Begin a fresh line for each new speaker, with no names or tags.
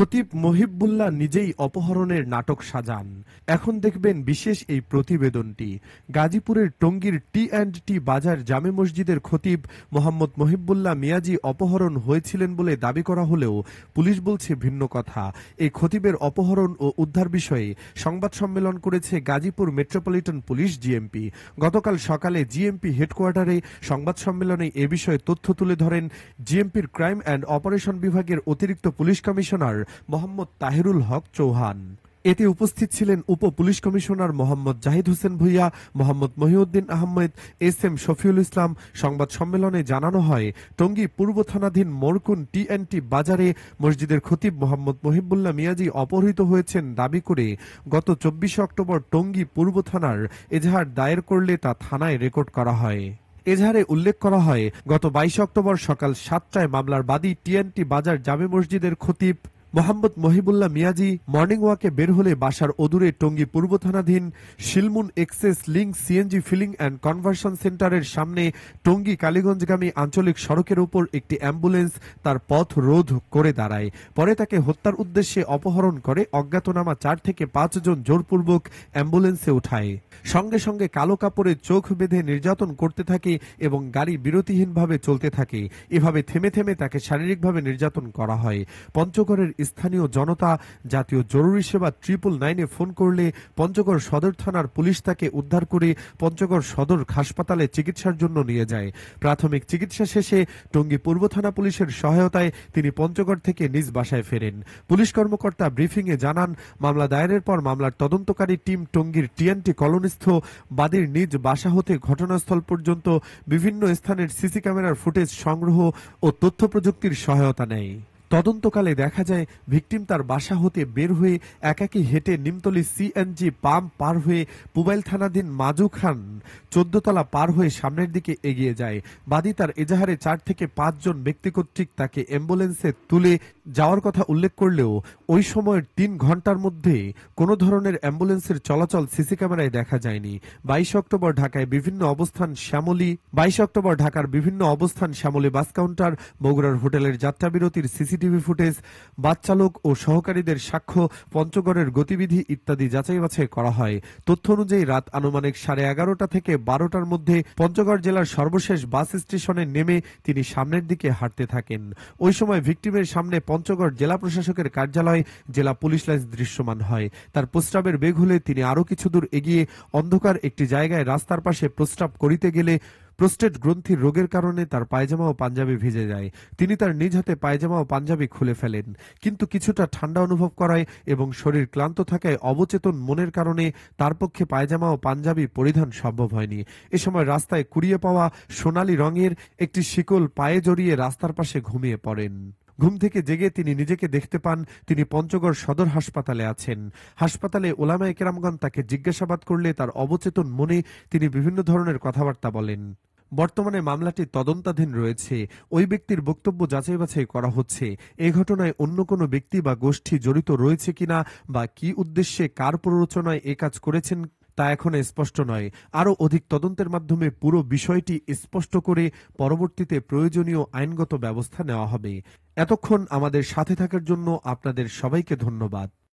খতিব মহিবুল্লাহ নিজেই অপহরণের নাটক সাজান। এখন দেখবেন বিশেষ এই প্রতিবেদনটি। গাজীপুরের টঙ্গীর টি&টি বাজার জামে মসজিদের খতিব মোহাম্মদ মহিবুল্লাহ মিয়াজি অপহরণ হয়েছিলেন বলে দাবি করা হলেও পুলিশ বলছে ভিন্ন কথা। এই খতিবের অপহরণ ও উদ্ধার বিষয়ে সংবাদ সম্মেলন করেছে গাজীপুর মেট্রোপলিটন পুলিশ জিএমপি। গতকাল সকালে জিএমপি হেডকোয়ার্টারে সংবাদ সম্মেলনে এ বিষয়ে তথ্য তুলে ধরেন জিএমপির ক্রাইম অ্যান্ড অপারেশন বিভাগের অতিরিক্ত পুলিশ কমিশনার মোহাম্মদ তাহিরুল হক চৌহান। এতে উপস্থিত ছিলেন উপ police commissioner Mohammad Zahid Hossain Bhuiyan, Mohammad Mohiuddin Ahmed, S M. Shafiul Islam. সংবাদ সম্মেলনে জানানো হয়, টঙ্গী পূর্ব থানাধীন মোরকুন টি&টি বাজারে মসজিদের খতিব মোহাম্মদ মহিবুল্লাহ মিয়াজি অপহৃত হয়েছেন দাবি করে গত 24 অক্টোবর টঙ্গী পূর্ব থানার এজাহার দায়ের করলে তা থানায় রেকর্ড করা হয়। এজাহারে উল্লেখ করা হয়, গত 22 অক্টোবর সকাল 7টায় মামলার বাদী টি&টি বাজার জামে মসজিদের খতিব মোহাম্মদ মহিবুল্লাহ মিয়াজি মর্নিং ওয়াকে বের হলে বাসার অদূরে টঙ্গী পূর্ব থানাধীন Shilmun access link CNG filling and conversion সেন্টারের সামনে টঙ্গী কালীগঞ্জগামী আঞ্চলিক সড়কের উপর একটি অ্যাম্বুলেন্স তার পথ রোধ করে দাঁড়ায়। পরে তাকে হত্যার উদ্দেশ্যে অপহরণ করে অজ্ঞাতনামা 4 থেকে 5 জন জোরপূর্বক অ্যাম্বুলেন্সে উঠায়। সঙ্গে সঙ্গে কালো কাপড়ে চোখ বেঁধে নির্যাতন করতে থাকে এবং গাড়ি বিরতিহীনভাবে চলতে থাকে। এভাবে থেমে থেমে তাকে শারীরিকভাবে নির্যাতন করা হয়। পঞ্চগড়ের স্থানীয় জনতা জাতীয় জরুরি সেবা 999-এ ফোন করলে পঞ্চগড় সদর থানার পুলিশ তাকে উদ্ধার করে পঞ্চগড় সদর হাসপাতালে চিকিৎসার জন্য নিয়ে যায়। প্রাথমিক চিকিৎসা শেষে টঙ্গী পূর্ব থানা পুলিশের সহায়তায় তিনি পঞ্চগড় থেকে নিজ বাসায় ফেরেন। পুলিশ কর্মকর্তা ব্রিফিংয়ে জানান, মামলা দায়েরের পর মামলার তদন্তকারী টিম টঙ্গীর টি&টি কলোনিস্থ বাদীর নিজ বাসা হতে ঘটনাস্থল পর্যন্ত বিভিন্ন স্থানের সিসি ক্যামেরার ফুটেজ সংগ্রহ ও তথ্য প্রযুক্তির সহায়তা নেয়। তদন্তকালে দেখা যায়, ভিকটিম তার বাসা হতে বের হয়ে একাকী হেঁটে নিমতলী সিএনজি পাম্প পার হয়ে পুবাইল থানাধীন মাজু খান 14 তলা পার হয়ে সামনের দিকে এগিয়ে যায়। বাদী তার এজাহারে 4 থেকে 5 জন ব্যক্তি কর্তৃক তাকে অ্যাম্বুলেন্সে তুলে যাওয়ার কথা উল্লেখ করলেও ওই সময়ের 3 ঘন্টার মধ্যে কোনো ধরনের অ্যাম্বুলেন্সের চলাচল সিসি ক্যামেরায় দেখা যায়নি। 22 অক্টোবর ঢাকার বিভিন্ন অবস্থান শ্যামলী বাস কাউন্টার, বগুড়ার হোটেলের যাত্রাবিরতির সিসিটিভি ফুটেজ, বাস চালক ও সহকারীদের সাক্ষ্য, পঞ্চগড়ের গতিবিধি ইত্যাদি যাচাই বাছাই করা হয়। তথ্য অনুযায়ী রাত আনুমানিক 11:30 থেকে 12টার মধ্যে পঞ্চগড় জেলার সর্বশেষ বাস স্টেশনে নেমে তিনি সামনের দিকে হাঁটতে থাকেন। ওই সময় ভিকটিমের সামনে পঞ্চগড় জেলা প্রশাসকের কার্যালয়, জেলা পুলিশ লাইন দৃশ্যমান হয়। তার প্রস্রাবের বেগ হলে তিনি আরো কিছু দূর এগিয়ে অন্ধকার একটি জায়গায় রাস্তার পাশে প্রস্রাব করিতে গেলে প্রোস্টেট গ্রন্থির রোগের কারণে তার পায়জামা ও পাঞ্জাবি ভিজে যায়। তিনি তার নিজ হাতে পায়জামা ও পাঞ্জাবি খুলে ফেলেন, কিন্তু কিছুটা ঠান্ডা অনুভব করায় এবং শরীর ক্লান্ত থাকায় অবচেতন মনের কারণে তার পক্ষে পায়জামা ও পাঞ্জাবি পরিধান সম্ভব হয়নি। এ সময় রাস্তায় কুড়িয়ে পাওয়া সোনালী রঙের একটি শিকল পায়ে জড়িয়ে রাস্তার পাশে ঘুমিয়ে পড়েন। ঘুম থেকে জেগে তিনি নিজেকে দেখতে পান তিনি পঞ্চগড় সদর হাসপাতালে আছেন। হাসপাতালে ওলামায়ে কেরামগণ তাকে জিজ্ঞাসাবাদ করলে তার অবচেতন মনে তিনি বিভিন্ন ধরনের কথাবার্তা বলেন। বর্তমানে মামলাটি তদন্তাধীন রয়েছে। ওই ব্যক্তির বক্তব্য যাচাই বাছাই করা হচ্ছে। এই ঘটনায় অন্য কোনো ব্যক্তি বা গোষ্ঠী জড়িত রয়েছে কিনা বা কি উদ্দেশ্যে কার প্ররোচনায় এ কাজ করেছেন তা এখন স্পষ্ট নয়। আরও অধিক তদন্তের মাধ্যমে পুরো বিষয়টি স্পষ্ট করে পরবর্তীতে প্রয়োজনীয় আইনগত ব্যবস্থা নেওয়া হবে। এতক্ষণ আমাদের সাথে থাকার জন্য আপনাদের সবাইকে ধন্যবাদ।